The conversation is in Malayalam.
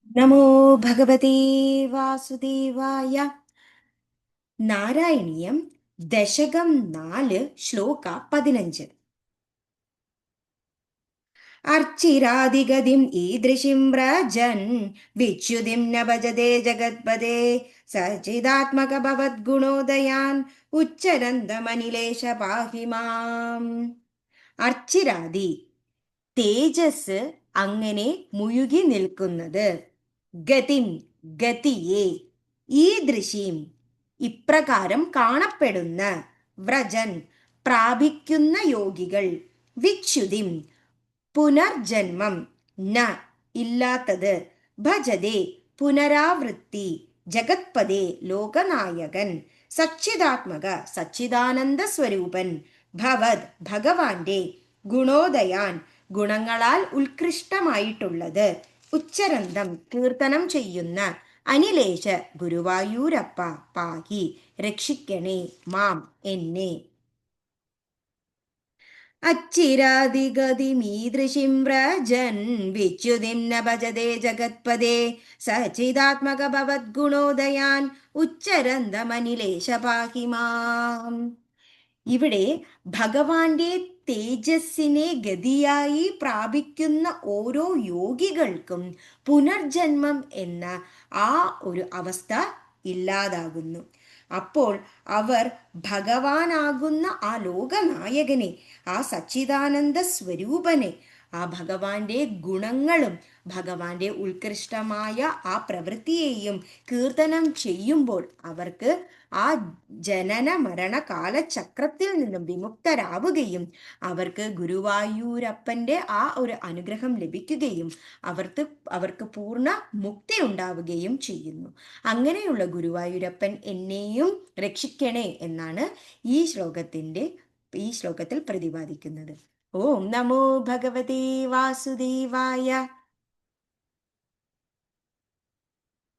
നമോ ഭഗവതേ വാസുദേവായ. നാരായണീയം ദശകം 4 ശ്ലോക 15. അർച്ചിരാദിഗതിം ഈദൃശിം വ്രജൻ വിച്യുതിം ന ഭജതേ ജഗത്പദേ സച്ചിദാത്മക ഭവദ്ഗുണോദയാൻ ഉച്ചരന്തമനിലേശ പാഹി മാം. അർച്ചിരാദി തേജസ് അങ്ങനെ മുഴുകി നിൽക്കുന്നത്, ഗതിം ഗതിയെ, ഈ ദൃശീം ഇപ്രകാരം കാണപ്പെടുന്ന, വ്രജൻ പ്രാപിക്കുന്ന യോഗികൾ, വിച്യുതിം പുനർജന്മം, ന ഇല്ലാത്തത്, ഭജതേ പുനരാവൃത്തി, ജഗത്പദേ ലോകനായകൻ, സച്ചിദാത്മക സച്ചിദാനന്ദ സ്വരൂപൻ, ഭവത് ഭഗവാന്റെ, ഗുണോദയാൻ ഗുണങ്ങളാൽ ഉത്കൃഷ്ടമായിട്ടുള്ളത്, ഉച്ചരന്തം കീർത്തനം ചെയ്യുന്ന, അനിലേശ ഗുരുവായൂരപ്പ പാഹി രക്ഷിക്കണേ മാം എന്നെ. അച്ചിരാദിഗതിമീദൃശിം വ്രജൻ വിച്യുതിം ന ഭജതേ ജഗത്പദേ സച്ചിദാത്മക ഭവദ്ഗുണോദയാൻ ഉച്ചരന്തമനിലേശ പാഹി മാം. ഇവിടെ ഭഗവാന്റെ തേജസ്സിനെ ഗതിയായി പ്രാപിക്കുന്ന ഓരോ യോഗികൾക്കും പുനർജന്മം എന്ന ആ ഒരു അവസ്ഥ ഇല്ലാതാകുന്നു. അപ്പോൾ അവർ ഭഗവാനാകുന്ന ആ ലോകനായകനെ, ആ സച്ചിദാനന്ദ സ്വരൂപനെ, ആ ഭഗവാന്റെ ഗുണങ്ങളും ഭഗവാന്റെ ഉത്കൃഷ്ടമായ ആ പ്രവൃത്തിയെയും കീർത്തനം ചെയ്യുമ്പോൾ അവർക്ക് ആ ജനന മരണ കാലചക്രത്തിൽ നിന്നും വിമുക്തരാവുകയും അവർക്ക് ഗുരുവായൂരപ്പന്റെ ആ ഒരു അനുഗ്രഹം ലഭിക്കുകയും അവർക്ക് പൂർണ്ണ മുക്തി ഉണ്ടാവുകയും ചെയ്യുന്നു. അങ്ങനെയുള്ള ഗുരുവായൂരപ്പൻ എന്നെയും രക്ഷിക്കണേ എന്നാണ് ഈ ശ്ലോകത്തിൽ പ്രതിപാദിക്കുന്നത്. ഓം നമോ ഭഗവതേ വാസുദേവായ.